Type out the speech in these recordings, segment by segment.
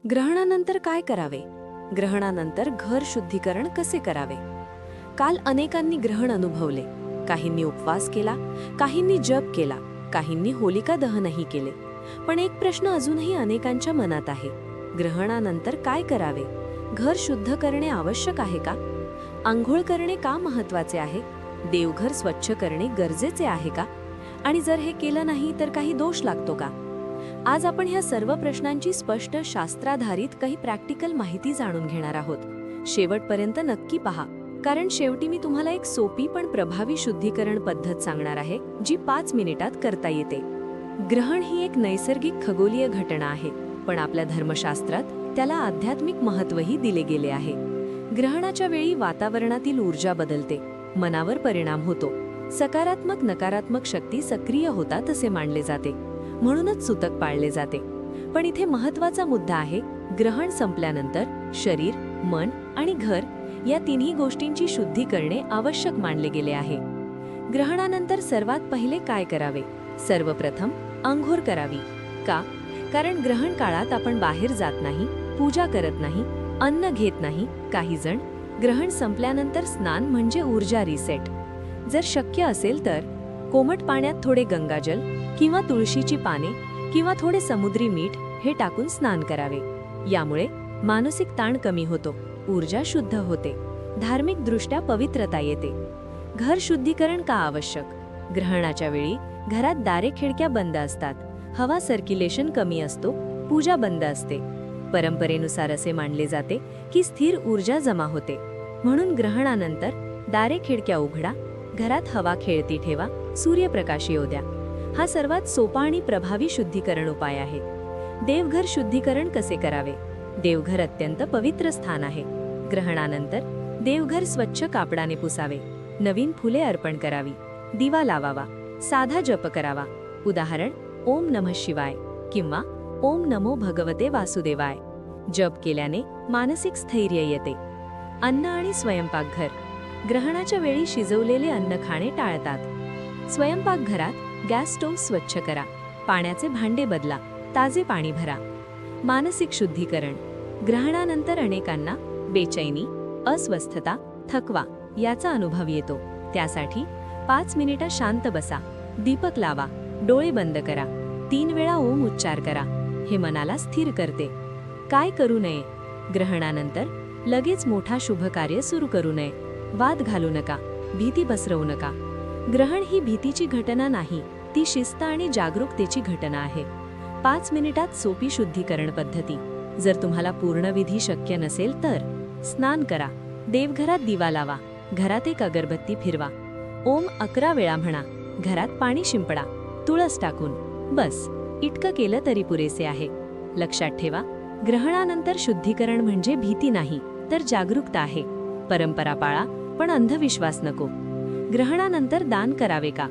ग्रहणानंतर काय करावे? ग्रहणानंतर घर शुद्धीकरण कसे करावे? काल अनेकांनी ग्रहण अनुभवले. काहींनी उपवास केला, काहींनी जप केला, काहींनी होलिका दहनही केले. पण एक प्रश्न अजूनही अनेकांच्या मनात आहे. ग्रहणानंतर काय करावे? घर शुद्ध करणे आवश्यक आहे का? आंघोळ करणे का महत्त्वाचे आहे? देवघर स्वच्छ करणे गरजेचे आहे का? आणि जर हे केलं नाही तर काही दोष लागतो का? आज आपण ह्या सर्व प्रश्नांची स्पष्ट शास्त्राधारित काही प्रॅक्टिकल माहिती जाणून घेणार आहोत. शेवटपर्यंत नक्की पहा, कारण शेवटी मी तुम्हाला एक सोपी पण प्रभावी शुद्धीकरण पद्धत सांगणार आहे, जी 5 मिनिटात करता येते. ग्रहण ही एक नैसर्गिक खगोलीय घटना आहे, पण आपल्या धर्मशास्त्रात त्याला आध्यात्मिक महत्त्वही दिले गेले आहे. ग्रहणाच्या वेळी वातावरणातील ऊर्जा बदलते, मनावर परिणाम होतो, सकारात्मक नकारात्मक शक्ती सक्रिय होतात असे मानले जाते. म्हणूनच सूतक पाळले जाते. पण इथे महत्त्वाचा मुद्दा आहे, ग्रहण संपल्यानंतर शरीर, मन आणि घर या तिन्ही गोष्टींची शुद्धी करणे आवश्यक मानले गेले आहे. ग्रहणानंतर सर्वात पहिले काय करावे? सर्वप्रथम अंघोळ करावी. का? कारण ग्रहण काळात आपण बाहेर जात नाही, पूजा करत नाही, अन्न घेत नाही. काही जण ग्रहण संपल्यानंतर स्नान म्हणजे ऊर्जा रिसेट. जर शक्य असेल तर कोमट पाण्यात थोडे गंगाजल किंवा तुळशीची पाने किंवा थोडे समुद्री मीठ हे टाकून स्नान करावे. यामुळे मानसिक ताण कमी होतो, ऊर्जा शुद्ध होते, धार्मिक दृष्ट्या पवित्रता येते. घर शुद्धीकरण का आवश्यक? ग्रहणाच्या वेळी घरात दारे खिडक्या बंद असतात, हवा सर्क्युलेशन कमी असतो, पूजा बंद असते. परंपरेनुसार असे मानले जाते की स्थिर ऊर्जा जमा होते. म्हणून ग्रहणानंतर दारे खिडक्या उघडा, घरात हवा खेळती ठेवा, सूर्यप्रकाश येऊ द्या. हा सर्वात सोपा आणि प्रभावी शुद्धीकरण उपाय आहे. देवघर शुद्धीकरण कसे करावे? देवघर अत्यंत पवित्र स्थान आहे. ग्रहणानंतर देवघर स्वच्छ कापडाने पुसावे, नवीन फुले अर्पण करावी, दिवा लावावा, साधा जप करावा. उदाहरण ओम नमः शिवाय किंवा ओम नमो भगवते वासुदेवाय. जप केल्याने मानसिक स्थैर्य येते. अन्न आणि स्वयंपाकघर. ग्रहणाच्या वेळी शिजवलेले अन्न खाणे टाळतात. स्वयंपाकघरात गॅस स्टोव्ह स्वच्छ करा, पाण्याचे भांडे बदला, ताजे पाणी भरा. मानसिक शुद्धीकरण. ग्रहणानंतर अनेकांना बेचैनी, अस्वस्थता, थकवा याचा अनुभव येतो. त्यासाठी 5 मिनिटं शांत बसा, दीपक लावा, डोळे बंद करा, 3 वेळा ओम उच्चार करा. हे मनाला स्थिर करते. काय करू नये? ग्रहणानंतर लगेच मोठा शुभ कार्य सुरू करू नये. वाद घालू नका, भीती पसरवू नका. ग्रहण ही भीतीची घटना नाही, ती शिस्त आणि जागरूकतेची घटना आहे. 5 मिनिटात सोपी शुद्धीकरण पद्धती. जर तुम्हाला पूर्ण विधी शक्य नसेल तर स्नान करा, देवघरात दिवा लावा, घरात एक अगरबत्ती फिरवा, ओम 11 वेळा म्हणा, घरात पाणी शिंपडा, तुळस टाकून. बस इतकं केलं तरी पुरेसे आहे. लक्षात ठेवा, ग्रहणानंतर शुद्धीकरण म्हणजे भीती नाही, तर जागरूकता आहे. परंपरा पाळा, पण अंधविश्वास नको. ग्रहणानंतर दान करावे का?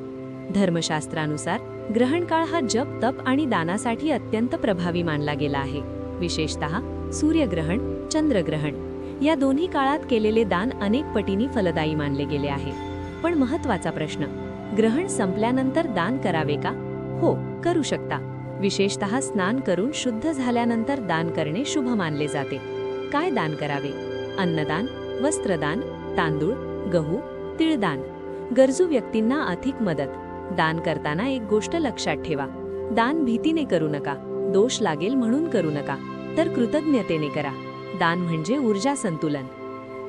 धर्मशास्त्रानुसार ग्रहण काळ हा जप, तप आणि दानासाठी अत्यंत प्रभावी मानला गेला आहे. विशेषतः सूर्यग्रहण, चंद्रग्रहण या दोन्ही काळात केलेले दान अनेक पटींनी फलदायी मानले गेले आहे. पण महत्त्वाचा प्रश्न, ग्रहण संपल्यानंतर दान करावे का? हो, करू शकता. विशेषतः स्नान करून शुद्ध झाल्यानंतर दान करणे शुभ मानले जाते. काय दान करावे? अन्नदान, वस्त्रदान, तांदूळ, गहू, तिळदान. गरजू व्यक्तींना आर्थिक मदत. दान करताना एक गोष्ट लक्षात ठेवा, दान भीतीने करू नका, दोष लागेल म्हणून करू नका, तर कृतज्ञतेने करा. दान म्हणजे ऊर्जा संतुलन.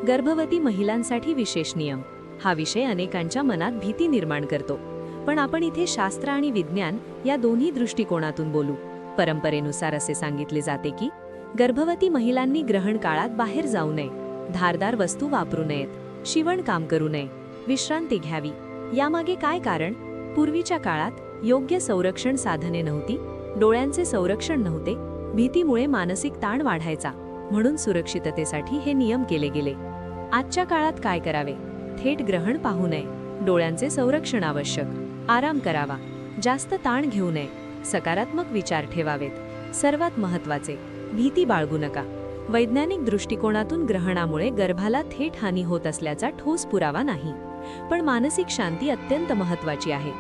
गर्भवती महिलांसाठी विशेष नियम. हा विषय अनेकांच्या मनात भीती निर्माण करतो, पण आपण इथे शास्त्र आणि विज्ञान या दोन्ही दृष्टिकोनातून बोलू. परंपरेनुसार असे सांगितले जाते की गर्भवती महिलांनी ग्रहण काळात बाहेर जाऊ नये, धारदार वस्तू वापरू नयेत, शिवणकाम करू नये, विश्रांती घ्यावी. यामागे काय कारण? पूर्वीच्या काळात योग्य संरक्षण साधने नव्हती, डोळ्यांचे संरक्षण नव्हते, भीतीमुळे मानसिक ताण वाढायचा, म्हणून सुरक्षिततेसाठी हे नियम केले गेले. आजच्या काळात काय करावे? थेट ग्रहण पाहू नये, डोळ्यांचे संरक्षण आवश्यक, आराम करावा, जास्त ताण घेऊ नये, सकारात्मक विचार ठेवावेत. सर्वात महत्त्वाचे, भीती बाळगू नका. वैज्ञानिक दृष्टिकोनातून ग्रहणामुळे गर्भाला थेट हानी होत असल्याचा ठोस पुरावा नाही, पण मानसिक शांती अत्यंत महत्त्वाची आहे.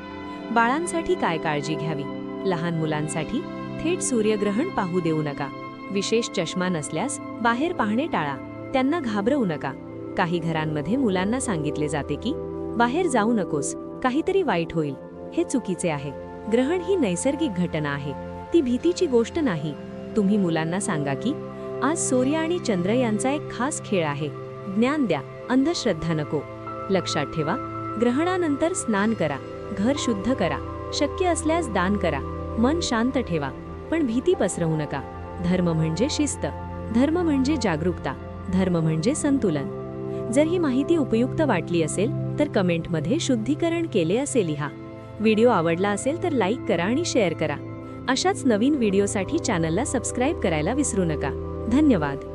बाळांसाठी काय काळजी घ्यावी? लहान मुलांसाठी थेट सूर्यग्रहण पाहू देऊ नका. विशेष चष्मा नसल्यास बाहेर पाहणे टाळा, त्यांना घाबरवू नका. काही घरांमध्ये मुलांना सांगितले जाते की बाहेर जाऊ नकोस, काहीतरी वाईट होईल. हे चुकीचे आहे. ग्रहण ही नैसर्गिक घटना आहे, ती भीतीची गोष्ट नाही. तुम्ही मुलांना सांगा की आज सूर्य आणि चंद्र यांचा एक खास खेळ आहे. ज्ञान द्या, अंधश्रद्धा नको. लक्षात ठेवा, ग्रहणानंतर स्नान करा, घर शुद्ध करा, शक्य असल्यास दान करा, मन शांत ठेवा, पण भीती पसरवू नका. धर्म म्हणजे शिस्त, धर्म म्हणजे जागरूकता, धर्म म्हणजे संतुलन. जर ही माहिती उपयुक्त वाटली असेल तर कमेंटमध्ये शुद्धीकरण केले असे लिहा. व्हिडिओ आवडला असेल तर लाईक करा आणि शेअर करा. अशाच नवीन व्हिडिओसाठी चॅनलला सबस्क्राईब करायला विसरू नका. धन्यवाद.